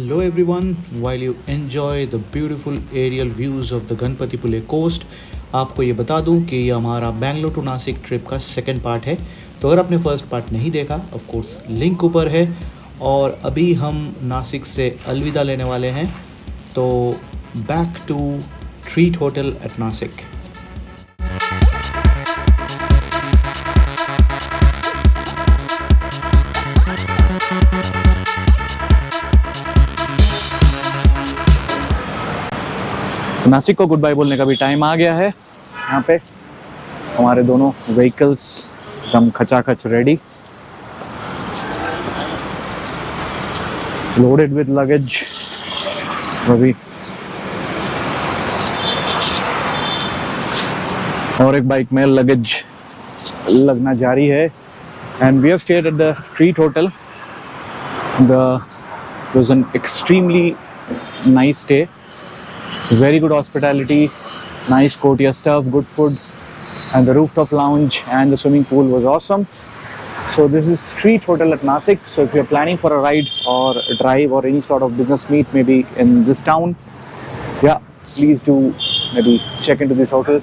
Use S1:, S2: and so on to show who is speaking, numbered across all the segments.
S1: Hello everyone, while you enjoy the beautiful aerial views of the Ganpatipule coast, आपको ये बता दूं कि ये हमारा बेंगलोर टू नासिक ट्रिप का सेकंड पार्ट है। तो अगर आपने फर्स्ट पार्ट नहीं देखा, ऑफ कोर्स लिंक ऊपर है। और अभी हम नासिक से अलविदा लेने वाले हैं, तो back to treat hotel at Nashik.
S2: Nashik को गुड बाय बोलने का भी टाइम आ गया है। यहाँ पे हमारे दोनों व्हीकल्स एकदम खचाखच रेडी, लोडेड विद लगेज। अभी और एक बाइक में लगेज लगना जारी है। And we have stayed at the treat hotel. It was an extremely nice stay. Very good hospitality, nice courtyard stuff, good food, and the rooftop lounge and the swimming pool was awesome. So this is Street Hotel at Nasik. So if you're planning for a ride or a drive or any sort of business meet maybe in this town, yeah, please do maybe check into this hotel.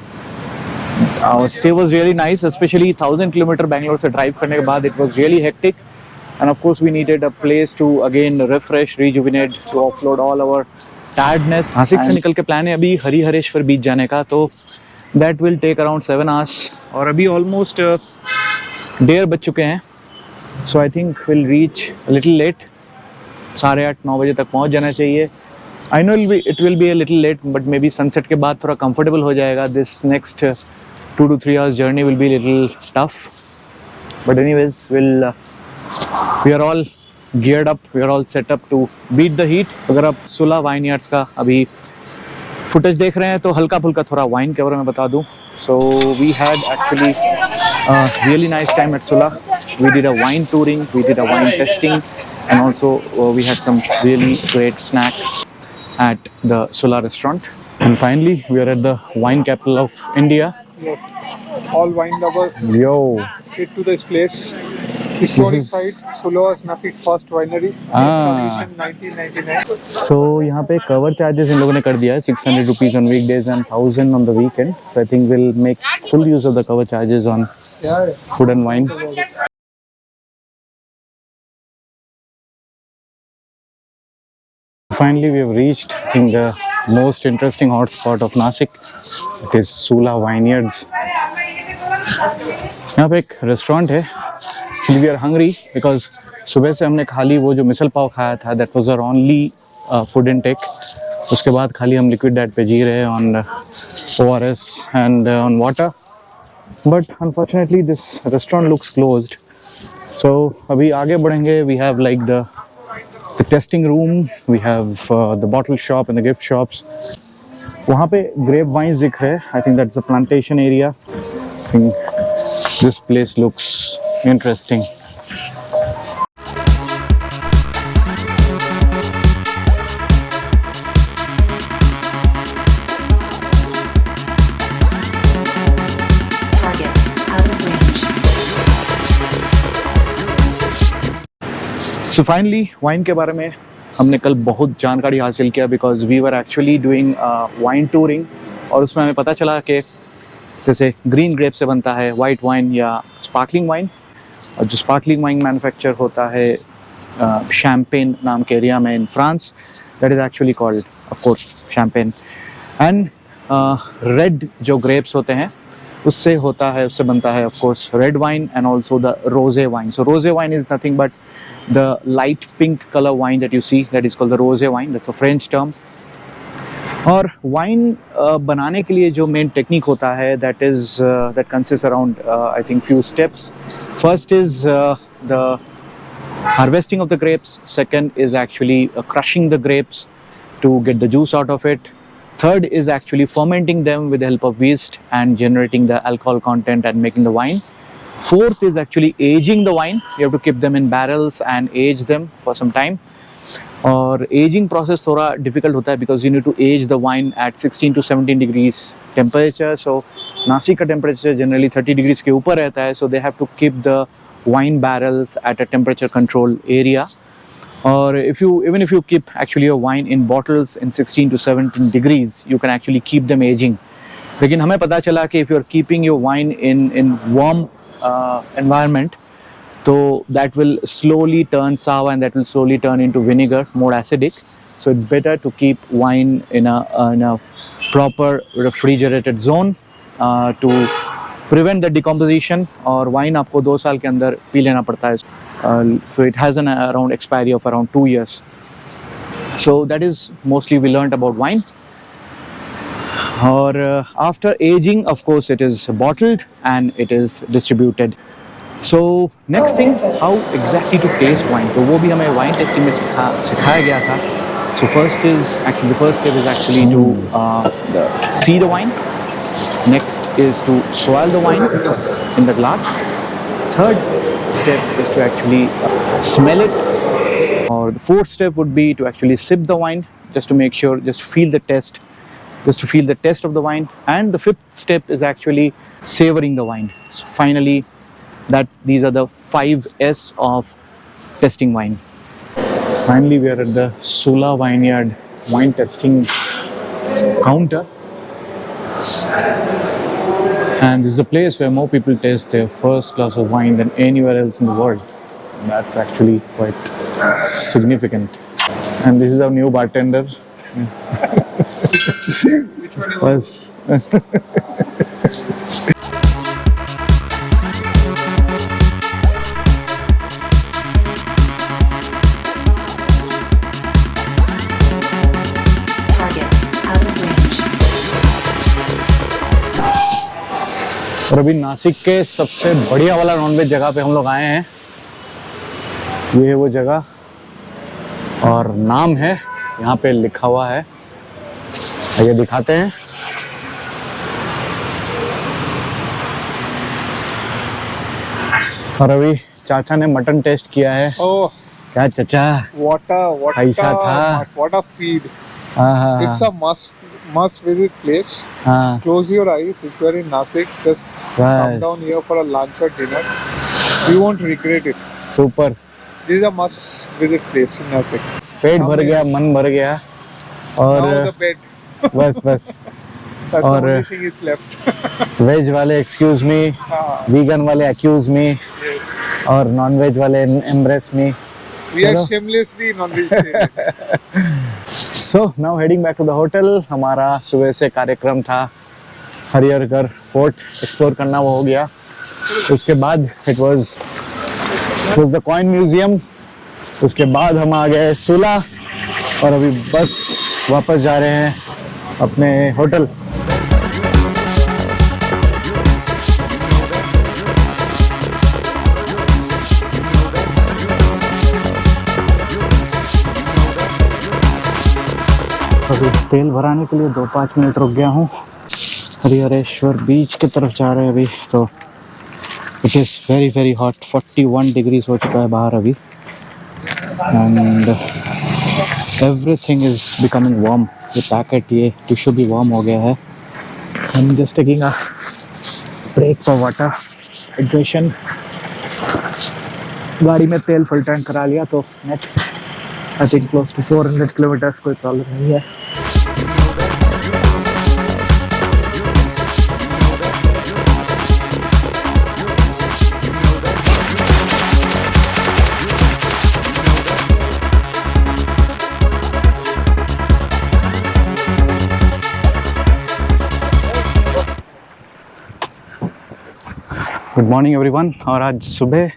S2: Our stay was really nice, especially 1000 kilometer Bangalore se drive karne ke baad it was really hectic, and of course we needed a place to again refresh, rejuvenate, to offload all our tiredness. Nashik से निकल के plan है अभी हरिहरेश्वर बीच जाने का, तो that will take around 7 hours। और अभी ऑलमोस्ट 1:30 बज चुके हैं। So I think will reach little late. 8:30-9 बजे तक पहुंच जाना चाहिए। I know it will be a little late, but may be sunset के बाद थोड़ा कंफर्टेबल हो जाएगा। This next 2 to 3 hours journey will be little tough, but anyways we are all geared up, we are all set up to beat the heat। अगर आप सुला vineyards का अभी फुटेज देख रहे हैं तो हल्का फुल्का थोड़ा वाइन के बारे में बता दूं। So we had actually a really nice time at Sula. We did a wine touring, we did a wine tasting, and also we had some really great snacks at the Sula restaurant. And finally we are at the wine capital of India.
S3: Yes, all wine lovers
S2: Yo,
S3: head to this place. Historic site, Sula's Nasik's first winery, established in 1999.
S2: So यहाँ पे cover charges इन लोगों ने कर दिया है 600 rupees on weekdays and 1000 on the weekend. So I think we'll make full use of the cover charges on food and wine. Finally we have reached, I think, the most interesting hotspot of Nasik. It is Sula Vineyards. यहाँ पे एक restaurant है। We are hungry because सुबह से हमने खाली वो जो मिसल पाव खाया था, that was our only food intake। उसके बाद खाली हम liquid diet पे जी रहे हैं on ORS and on water, but unfortunately this restaurant looks closed। So अभी आगे बढ़ेंगे। We have like the testing room, we have the bottle shop and the gift shops। वहाँ पे grape wines दिख रहे हैं। I think that's the plantation area। I think this place looks interesting। So finally wine के बारे में हमने कल बहुत जानकारी हासिल किया, because we were actually doing wine touring, और उसमें हमें पता चला कि जैसे ग्रीन ग्रेप से बनता है वाइट वाइन या स्पार्कलिंग वाइन। और जो स्पार्कलिंग वाइन मैन्युफैक्चर होता है शैम्पेन नाम के एरिया में in France, that is actually called off course champagne. And red जो ग्रेप्स होते हैं उससे बनता है of course red wine and also the रोजे वाइन। सो रोजे wine is nothing but the light pink color wine that you see, that is called the rosé wine। That's a French term। और wine बनाने के लिए जो main technique होता है, that consists around I think few steps। First is the harvesting of the grapes। Second is actually crushing the grapes to get the juice out of it। Third is actually fermenting them with the help of yeast and generating the alcohol content and making the wine। Fourth is actually aging the wine। You have to keep them in barrels and age them for some time। और aging process थोड़ा difficult होता है because you need to age the wine at 16 to 17 degrees temperature। So Nashik का temperature generally 30 degrees के ऊपर रहता है, so they have to keep the wine barrels at a temperature control area। Or even if you keep actually your wine in bottles in 16 to 17 degrees, you can actually keep them aging. लेकिन हमें पता चला कि if you are keeping your wine in warm environment, so that will slowly turn sour and that will slowly turn into vinegar, more acidic. So it's better to keep wine in a proper refrigerated zone to prevent the decomposition. और wine आपको 2 साल के अंदर P लेना पड़ता है. So it has an around expiry of around 2 years. So that is mostly we learned about wine. Or after aging, of course, it is bottled and it is distributed. So next thing, how exactly to taste wine. तो वो भी हमें wine tasting में सिखाया गया था. So the first step is actually to see the wine. Next is to swirl the wine in the glass. Third step is to actually smell it. Or the fourth step would be to actually sip the wine, just to make sure, just to feel the taste of the wine. And the fifth step is actually savoring the wine. So finally, these are the 5 S of testing wine. Finally, we are at the Sula Vineyard wine testing counter. And this is a place where more people taste their first glass of wine than anywhere else in the world. That's actually quite significant. And this is our new bartender.
S3: Which one is
S4: Target out of range.
S2: और अभी नासिक के सबसे बढ़िया वाला nonveg जगह पे हम लोग आए हैं. ये है वो जगह और नाम है यहाँ पे लिखा हुआ है. आइए दिखाते हैं. और अभी चाचा ने मटन टेस्ट किया है.
S3: Oh,
S2: क्या चाचा?
S3: what
S2: ऐसा था.
S3: a feed.
S2: हाँ
S3: It's a must visit place.
S2: हाँ.
S3: Close your eyes if you are in Nasik. Just come down here for a lunch or dinner. You won't regret it.
S2: Super.
S3: This is a must visit place in Nasik.
S2: पेट भर गया, मन भर गया. और
S3: Now the bed.
S2: बस
S3: That's
S2: और
S3: the only thing is left.
S2: Veg वाले excuse me,
S3: Ah,
S2: vegan वाले एक्यूज मी
S3: yes.
S2: और नॉन वेज वाले embrace me.
S3: We are
S2: Hello.
S3: shamelessly non-vegetarian.
S2: So now heading back to the hotel. हमारा सुबह से कार्यक्रम था हरिहरगढ़ फोर्ट एक्सप्लोर करना, वो हो गया. उसके बाद it was the coin museum. उसके बाद हम आ गए सुला और अभी बस वापस जा रहे हैं अपने होटल. अभी तेल भराने के लिए 2-5 मिनट रुक गया हूँ. हरिहरेश्वर बीच की तरफ जा रहे हैं अभी. तो it is very very hot. 41 degrees हो चुका है बाहर अभी. And everything is becoming warm. ये पैकेट, ये टिश्यू भी वार्म हो गया है. I am just taking a break for water hydration. गाड़ी में तेल फुल टैंक करा लिया. तो next I think close to 400 kilometres कोई प्रॉब्लम नहीं है. Good morning everyone. और आज सुबह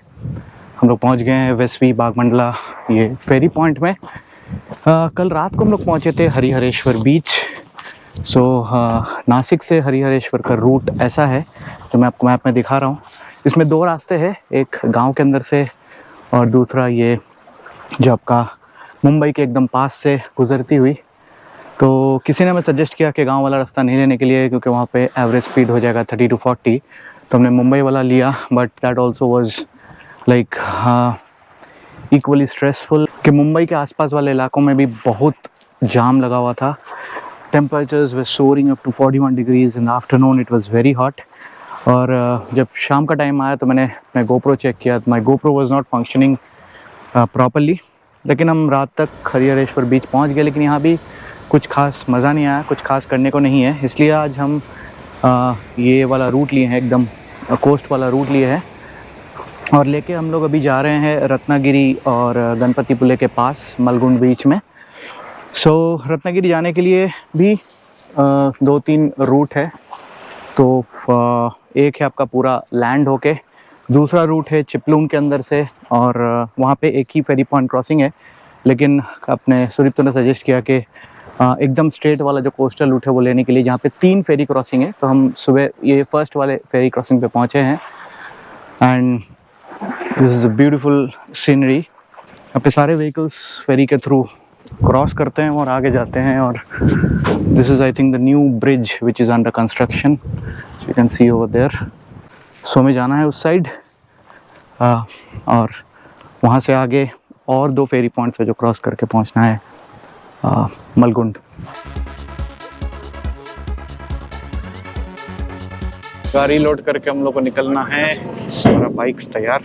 S2: हम लोग पहुंच गए हैं वेस्वी बागमंडला ये फेरी पॉइंट में. कल रात को हम लोग पहुंचे थे हरिहरेश्वर बीच. सो नासिक से हरिहरेश्वर का रूट ऐसा है जो मैं आपको मैप में दिखा रहा हूँ. इसमें 2 रास्ते हैं, एक गांव के अंदर से और दूसरा ये जो आपका मुंबई के एकदम पास से गुजरती हुई. तो किसी ने हमें सजेस्ट किया कि गांव वाला रास्ता नहीं लेने के लिए क्योंकि वहाँ पे एवरेज स्पीड हो जाएगा 30 to 40. तो हमने मुंबई वाला लिया. But that also was like equally stressful कि मुंबई के आसपास वाले इलाकों में भी बहुत जाम लगा हुआ था. Temperatures were soaring up to 41 degrees. In afternoon it was very hot. और जब शाम का टाइम आया तो मैंने अपना GoPro चेक किया. माई GoPro was not functioning properly. लेकिन हम रात तक हरिहरेश्वर बीच पहुंच गए, लेकिन यहाँ भी कुछ खास मज़ा नहीं आया, कुछ खास करने को नहीं है। इसलिए आज हम ये वाला रूट लिए हैं, एकदम कोस्ट वाला रूट लिए हैं, और लेके हम लोग अभी जा रहे हैं रत्नागिरी और गणपतिपुले के पास मलगुंड बीच में। सो रत्नागिरी जाने के लिए भी 2-3 रूट है। तो एक है आपका पूरा लैंड होके, दूसरा रूट है चिपलून के अंदर से, और वहाँ पे एक ही फेरी पॉइंट क्रॉसिंग है। लेकिन अपने सुदीप्त ने सजेस्ट किया कि एकदम स्ट्रेट वाला जो कोस्टल रूट है वो लेने के लिए, जहाँ पे 3 फेरी क्रॉसिंग है। तो हम सुबह ये फर्स्ट वाले फेरी क्रॉसिंग पे पहुँचे हैं, and this is a beautiful scenery. यहाँ पे सारे व्हीकल्स फेरी के थ्रू क्रॉस करते हैं और आगे जाते हैं। और this is I think the new bridge which is under construction, so you can see over there. सो हमें जाना है उस साइड, और वहाँ से आगे और 2 फेरी पॉइंट्स है जो क्रॉस करके पहुँचना है मलगुंड। गाड़ी लोड करके हम लोग को निकलना है, हमारा बाइक्स तैयार।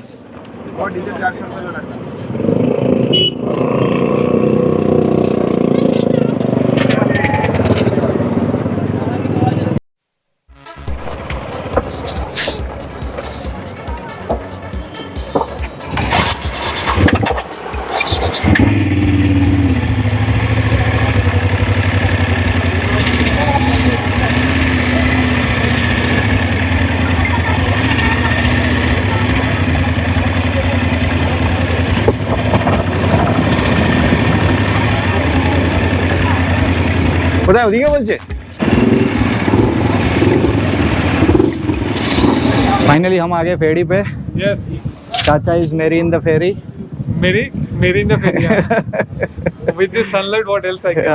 S2: কোথায় ওদিকে বলছে? फाइनली हम आ गए फेरी पे।
S3: Yes.
S2: चाचा is Mary in the ferry.
S3: Mary in the ferry. With the sunlight, what else I can?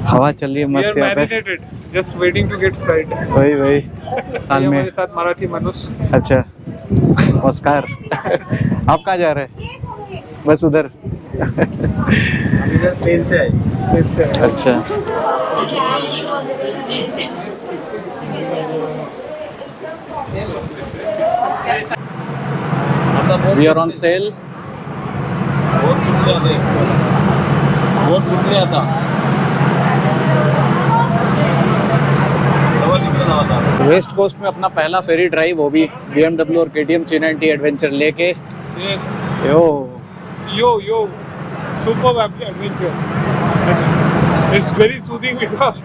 S2: हवा चल रही है
S3: We are
S2: मस्त यहाँ पे।
S3: marinated, just waiting to get fried.
S2: वही हाल
S3: ये
S2: में।
S3: हमारे साथ मराठी मनुष।
S2: अच्छा, नमस्कार। आप कहाँ जा रहे हैं? बस उधर।
S3: ट्रेन से आए।
S2: अच्छा, we are on sale। West coast में अपना पहला फेरी ड्राइव, वो भी BMW और KTM 390 एडवेंचर लेके।
S3: Yes.
S2: Yo
S3: Superb adventure. It's very soothing because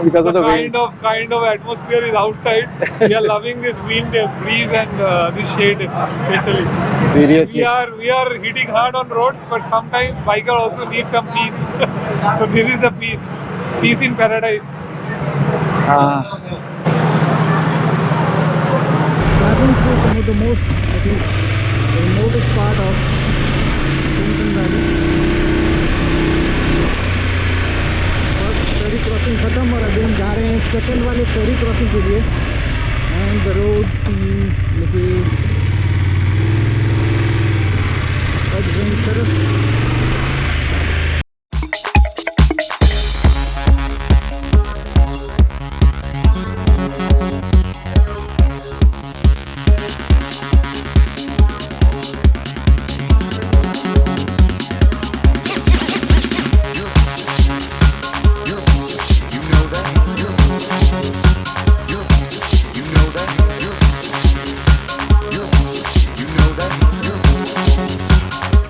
S2: Because of the wind.
S3: kind of atmosphere is outside. We are loving this wind, breeze, and this shade especially.
S2: Seriously,
S3: We are hitting hard on roads, but sometimes biker also need some peace. So this is the peace in paradise.
S2: Traveling through some of the most, I think, the remotest part of Chintan Valley. First ferry crossing खत्म और अभी हम जा रहे हैं second वाले ferry crossing के लिए, and the road seems little adventurous.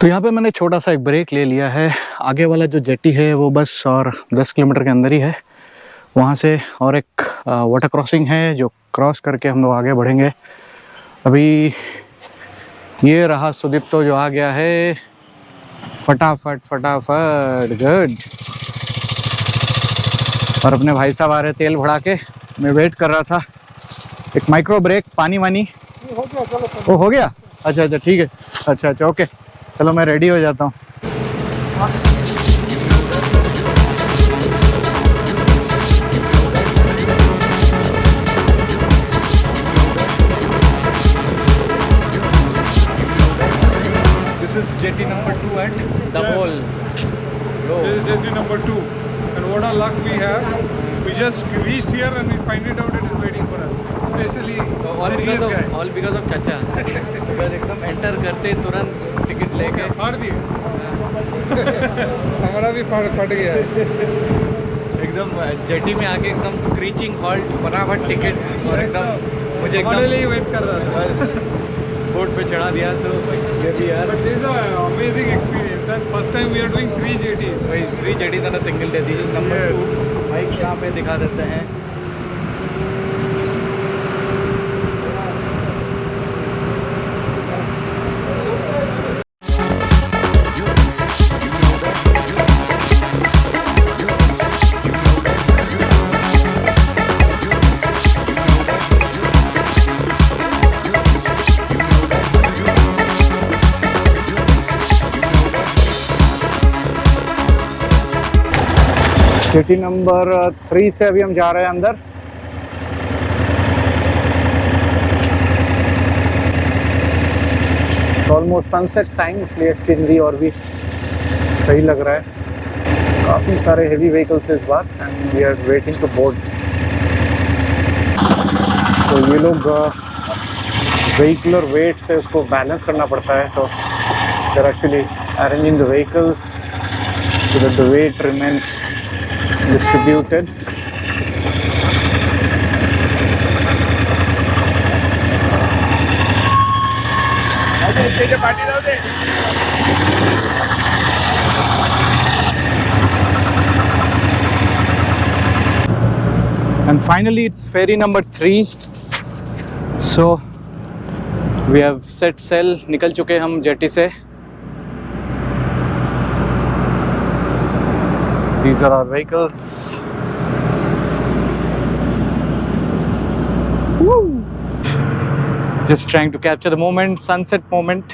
S2: तो यहाँ पे मैंने छोटा सा एक ब्रेक ले लिया है। आगे वाला जो जेटी है वो बस और 10 किलोमीटर के अंदर ही है। वहाँ से और एक वाटर क्रॉसिंग है जो क्रॉस करके हम लोग आगे बढ़ेंगे। अभी ये रहा सुदीप तो जो आ गया है फटाफट गुड। और अपने भाई साहब आ रहे तेल भरा के, मैं वेट कर रहा था। एक माइक्रो ब्रेक, पानी वानी
S3: हो गया, चलो।
S2: वो हो गया। अच्छा ठीक है, अच्छा ओके, चलो मैं रेडी हो जाता हूँ। This is jetty number 2 at the
S3: Yes.
S2: Bowl.
S3: This is jetty number 2. And what a luck we have. We just reached here and we find it out it is waiting for us. especially
S2: all
S3: the cheese guy.
S2: Because of चाचा because एकदम enter करते तुरंत ticket लेके
S3: फाड़ दिए हमारा भी फट गया है।
S2: एकदम जेटी में आके एकदम स्क्रीचिंग हॉल्ट फटाफट टिकट और एकदम मुझे
S3: हमारे लिए
S2: एकदम
S3: वेट कर रहा था।
S2: बोर्ड पे चढ़ा दिया तो ये भी यार
S3: But this is an amazing experience and first time we are doing 3 JTs.
S2: भाई 3 JTs on a single day this is number
S3: Yes.
S2: 2 bike यहाँ पे दिखा देते हैं। जेटी नंबर 3 से अभी हम जा रहे हैं अंदर। ऑलमोस्ट सनसेट टाइम इसलिए सीनरी और भी सही लग रहा है। काफ़ी सारे हेवी व्हीकल्स इस बार and we are waiting to board. तो ये लोग व्हीकुलर वेट से उसको बैलेंस करना पड़ता है, तो they are actually arranging the vehicles so that the weight remains distributed. And finally it's ferry number 3, so we have set sail, निकल चुके हम जेटी से। These are our vehicles. Woo! Just trying to capture the moment, sunset moment.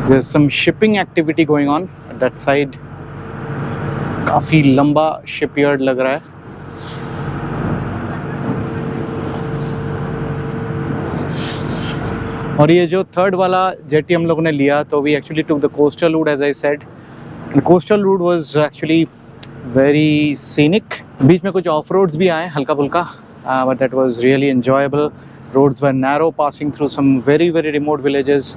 S2: There's some shipping activity going on at that side. काफी लंबा shipyard लग रहा है। और ये जो थर्ड वाला जेटी हम लोगों ने लिया, तो we actually took the coastal route as I said. The coastal route was actually very scenic. बीच में कुछ ऑफ रोड्स भी आए हल्का फुल्का, but that was really enjoyable. Roads were narrow, passing through some very very remote villages.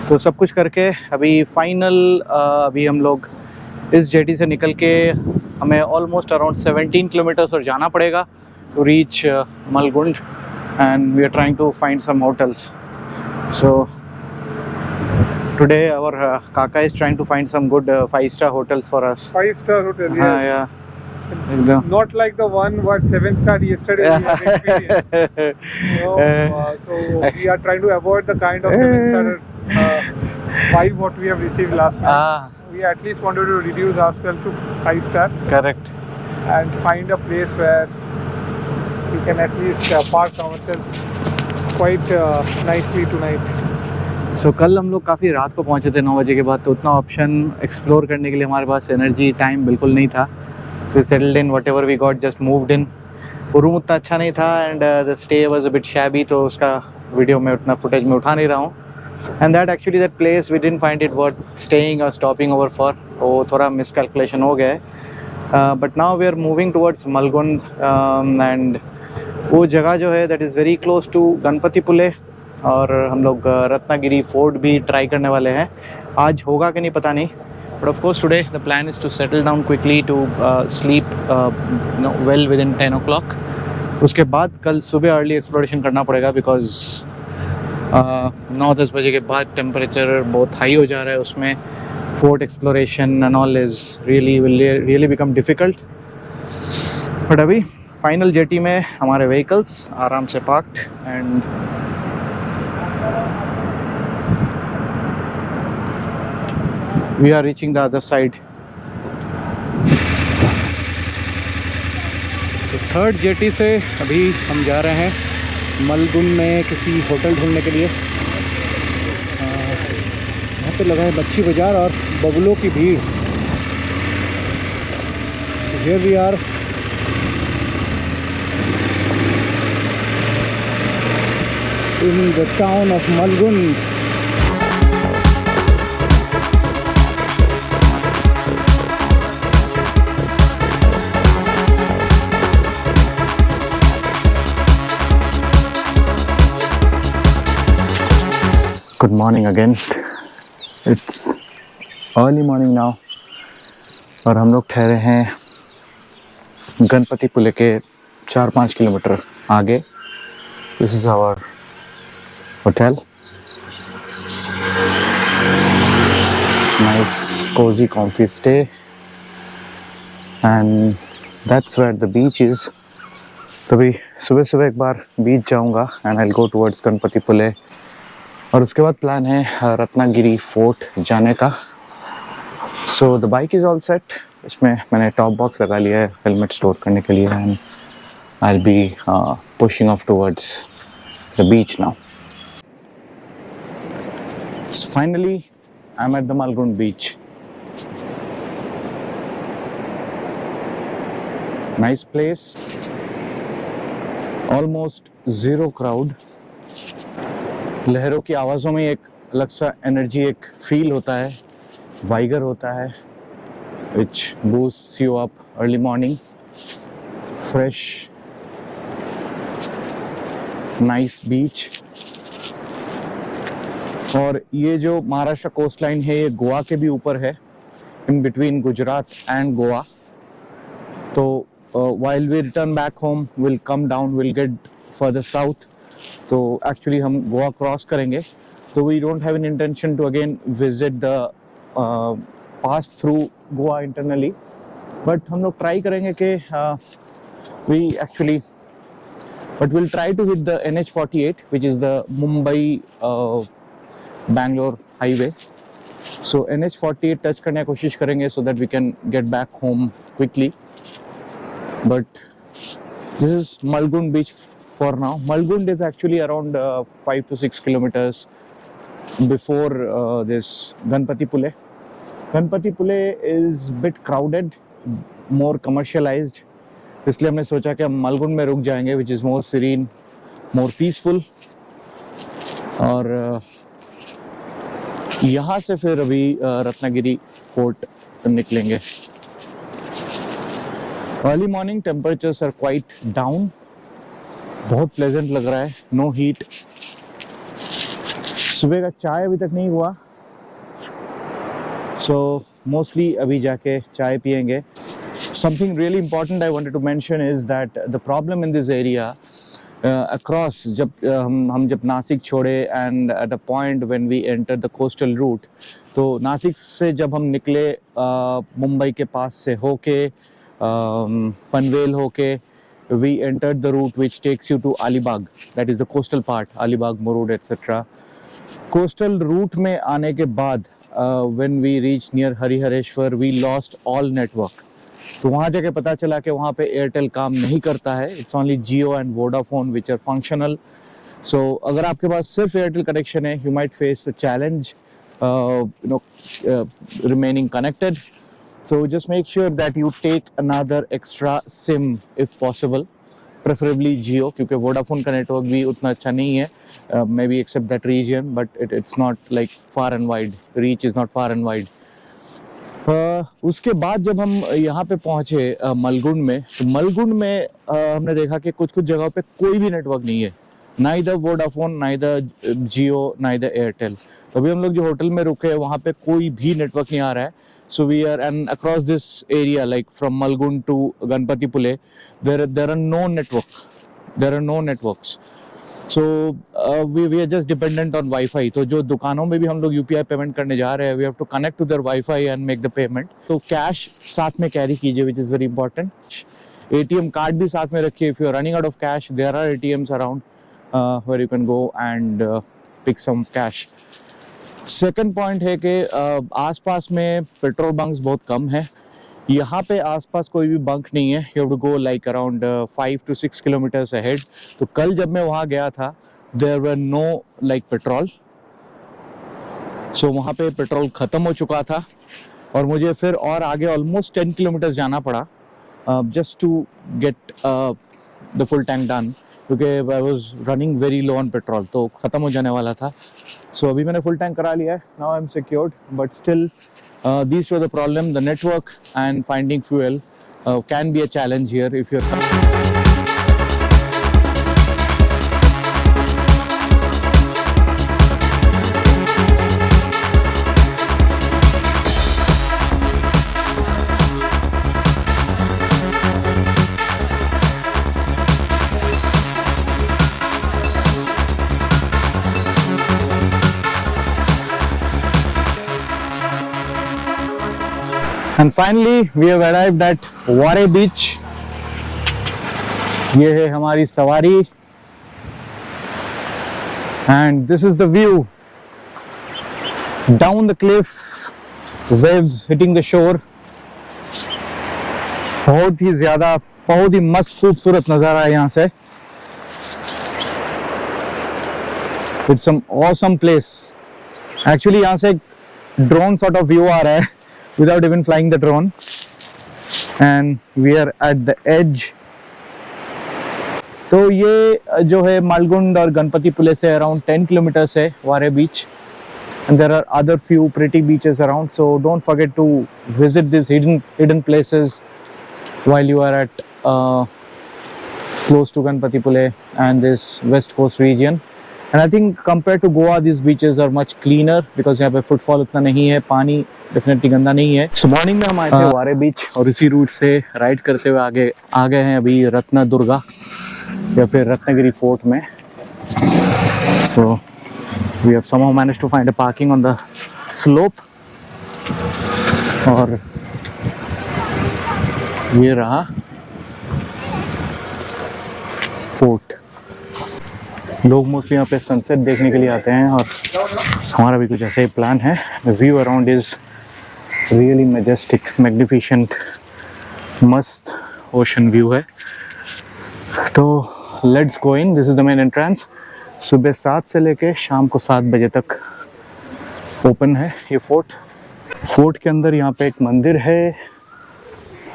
S2: तो सब कुछ करके अभी फाइनल अभी हम लोग इस जेटी से निकल के हमें ऑलमोस्ट अराउंड 17 किलोमीटर्स और जाना पड़ेगा to reach Malgund, and we are trying to find some hotels. So today our Kaka is trying to find some good 5-star hotels for us.
S3: 5-star hotel, yes.
S2: Yeah.
S3: Not like the one what 7-star yesterday we have experienced. So we are trying to avoid the kind of 7-star vibe what we have received last night. We at least wanted to reduce ourselves to 5-star.
S2: Correct.
S3: And find a place where we can at least park ourselves quite nicely tonight.
S2: So कल हम लोग काफ़ी रात को पहुँचे थे 9 बजे के बाद, तो उतना ऑप्शन एक्सप्लोर करने के लिए हमारे पास एनर्जी टाइम बिल्कुल नहीं था। So settled in whatever we got, just moved in. वो रूम उतना अच्छा नहीं था and the stay was a bit shabby, तो उसका वीडियो में उतना फुटेज में उठा नहीं रहा हूँ। And that actually that place we didn't find it worth staying or stopping over for, वो थोड़ा मिसकैलकुलेशन हो गया है। But now we are moving towards Malgund and वो जगह जो है that is very close to Ganpatipule, और हम लोग रत्नागिरी फोर्ट भी ट्राई करने वाले हैं। आज होगा कि नहीं पता नहीं, but of course today the plan is to settle down quickly to sleep well within 10 o'clock। उसके बाद कल सुबह अर्ली एक्सप्लोरेशन करना पड़ेगा, बिकॉज 9-10 बजे के बाद टेम्परेचर बहुत हाई हो जा रहा है, उसमें fort exploration and all is really become difficult. But अभी फाइनल जेटी में हमारे व्हीकल्स आराम से parked and we are reaching the other side. तो थर्ड जेटी से अभी हम जा रहे हैं मलगुंड में किसी होटल ढूंढने के लिए। यहाँ पे लगा है मच्छी बाज़ार और बगुलों की भीड़। Here we are in the town of Malgund. morning again. It's early morning now और हम लोग ठहरे हैं गणपतिपुले के 4-5 किलोमीटर आगे. This is our hotel. Nice cozy comfy stay and that's where the beach is. तो भी सुबह सुबह एक बार बीच जाऊंगा and I'll go towards Ganpatipule और उसके बाद प्लान है रत्नागिरी फोर्ट जाने का. So the bike is all set. इसमें मैंने टॉप बॉक्स लगा लिया है हेलमेट स्टोर करने के लिए and I'll be pushing off towards the beach now. So finally I'm at the Malgund beach. Nice place. Almost zero crowd. लहरों की आवाज़ों में एक अलग सा एनर्जी, एक फील होता है, वाइगर होता है, which boosts you up early morning. Fresh, nice beach. और ये जो महाराष्ट्र कोस्ट लाइन है ये गोवा के भी ऊपर है, in between Gujarat and Goa. तो while we return back home, we'll come down, we'll get further south. तो एक्चुअली हम गोवा क्रॉस करेंगे. तो we don't have an intention to again visit the pass through Goa internally, but हम लोग ट्राई करेंगे कि we actually but will try to hit the NH48 which is the Mumbai Bangalore highway. So NH48 touch करने की कोशिश करेंगे so that we can get back home quickly. But this is Malgund beach for now. Malgund is actually around 5 to 6 kilometers before this Ganpatipule. Ganpatipule is bit crowded, more commercialized. इसलिए हमने सोचा कि हम Malgund में रुक जाएंगे, which is more serene, more peaceful. और यहाँ से फिर अभी रत्नागिरी फोर्ट निकलेंगे. Early morning temperatures are quite down. बहुत प्लेजेंट लग रहा है, नो हीट. सुबह का चाय अभी तक नहीं हुआ, सो मोस्टली अभी जाके चाय पियेंगे. Something really important I wanted to mention is that the problem in this area across, जब हम जब नासिक छोड़े and at a point when we enter the coastal route, तो नासिक से जब हम निकले मुंबई के पास से होके पनवेल होके, we entered the route which takes you to Alibag, that is the coastal part, Alibag, Murud, etc. Coastal route में आने के बाद when we reached near Harihareshwar, we lost all network. तो वहाँ जाके पता चला कि वहाँ पे एयरटेल काम नहीं करता है. It's only Jio and Vodafone which are functional. So अगर आपके पास सिर्फ एयरटेल कनेक्शन है, you might face a challenge, remaining connected. So just make sure that you take another extra SIM if possible, preferably Jio, क्योंकि Vodafone का network भी उतना अच्छा नहीं है, maybe except that region, but it's not like far and wide, reach is not far and wide. उसके बाद जब हम यहाँ पे पहुँचे मलगुंड में, तो मलगुंड में हमने देखा कि कुछ कुछ जगहों पे कोई भी नेटवर्क नहीं है, neither Vodafone, neither Jio, neither Airtel. तो अभी हम लोग जो होटल में रुके हैं वहाँ पे कोई भी नेटवर्क नहीं आ रहा है. So we are, and across this area, like from Malgund to Ganpatipule, there are no network. There are no networks. So we are just dependent on Wi-Fi. तो जो दुकानों में भी हम लोग UPI पेमेंट करने जा रहे हैं, we have to connect to their Wi-Fi and make the payment. तो कैश साथ में कैरी कीजिए, which is very important. ATM card भी साथ में रखिए. If you are running out of cash, there are ATMs around where you can go and pick some cash. Second point है कि आसपास में पेट्रोल बंक्स बहुत कम है. यहाँ पे आसपास कोई भी बंक नहीं है. You have to go like around 5 to 6 kilometres ahead. तो कल जब मैं वहाँ गया था, there were no like petrol. So वहाँ पे पेट्रोल ख़त्म हो चुका था और मुझे फिर और आगे ऑलमोस्ट 10 किलोमीटर्स जाना पड़ा just to get the full tank done, क्योंकि I was running very low on petrol, तो ख़त्म हो जाने वाला था. सो अभी मैंने फुल टैंक करा लिया है. Now I am secured, but still these were the problem. The network and finding fuel can be a challenge here if you're And finally we have arrived at Ware Beach. ये है हमारी सवारी and this is the view down the cliff, waves hitting the shore. बहुत ही ज्यादा, बहुत ही मस्त खूबसूरत नजारा है यहाँ से. It's some awesome place. Actually यहाँ से drone sort of view आ रहा है without even flying the drone. And we are at the edge. तो ये जो है मालगुंड और गणपतिपुले से अराउंड 10 किलोमीटर्स है वारे बीच. And there are other few pretty beaches around, so don't forget to visit these hidden places while you are at close to Ganpatipule and this west coast region. And I think compared to Goa, these beaches are much cleaner because यहाँ पे footfall उतना नहीं है, पानी definitely गंदा नहीं है. सो morning में हम आए थे वारे बीच और इसी रूट से राइड करते हुए आगे आ गए हैं अभी रत्नदुर्गा या फिर रत्नगिरी फोर्ट में. So we have somehow managed to find a parking on the slope और ये रहा फोर्ट. लोग मोस्टली यहाँ पे सनसेट देखने के लिए आते हैं और हमारा भी कुछ ऐसा ही प्लान है. The view around is really majestic, magnificent, मस्त ocean view है. तो let's go in. This is the main entrance. सुबह 7 से लेके शाम को 7 बजे तक ओपन है ये फोर्ट. फोर्ट के अंदर यहाँ पे एक मंदिर है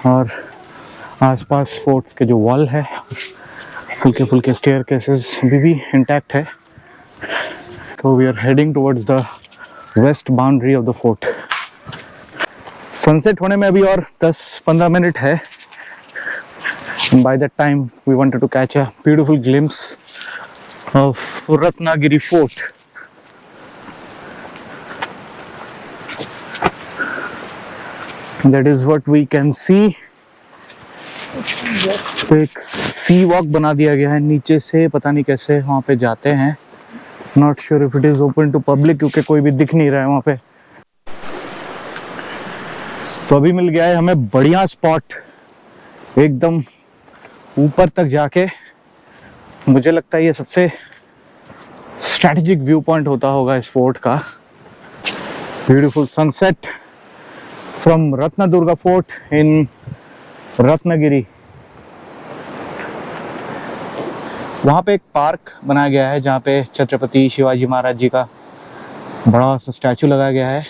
S2: और आसपास फोर्ट्स के जो वॉल है, हल्के फुल्के स्टेयर केसेस भी इंटैक्ट है. तो we are heading towards the west boundary of the fort. Sunset होने में अभी और 10-15 मिनट है. By that time we wanted to catch a beautiful glimpse of Ratnagiri Fort. That is what we can see. तो एक सी walk बना दिया गया है नीचे से, पता नहीं कैसे वहाँ पे जाते हैं. Not sure if it is open to public क्योंकि कोई भी दिख नहीं रहा है वहाँ पे. तो अभी मिल गया है हमें बढ़िया स्पॉट एकदम ऊपर तक जाके. मुझे लगता है ये सबसे स्ट्रैटेजिक व्यू पॉइंट होता होगा इस फोर्ट का. ब्यूटीफुल सनसेट फ्रॉम रत्नदुर्गा फोर्ट इन रत्नगिरी. वहाँ पे एक पार्क बनाया गया है जहाँ पे छत्रपति शिवाजी महाराज जी का बड़ा सा स्टैचू लगाया गया है.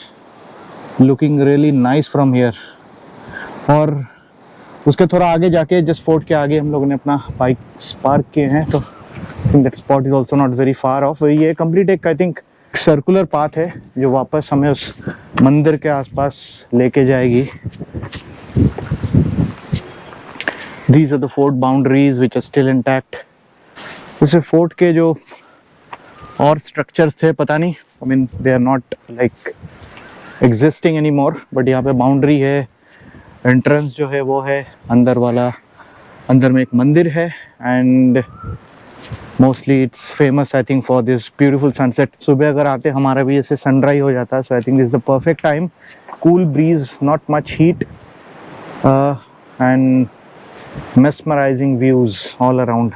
S2: Looking really nice from here. और उसके थोड़ा आगे जाके जस्ट फोर्ट के आगे हम लोगों ने अपना बाइक्स पार्क किए हैं. तो that spot is also not very far of. ये कंप्लीट एक आई थिंक सर्कुलर पाथ है जो वापस हमें उस मंदिर के आसपास लेके जाएगी. These are the fort boundaries which are still intact. जैसे फोर्ट के जो और स्ट्रक्चर्स थे पता नहीं, I mean they are not like existing anymore, but यहाँ पे बाउंड्री है. एंट्रेंस जो है वो है अंदर वाला, अंदर में एक मंदिर है. And mostly it's famous I think for this beautiful sunset. सुबह अगर आते हमारा भी ऐसे सनराइज हो जाता है. So I think this is the perfect time. Cool breeze, not much heat and mesmerizing views all around.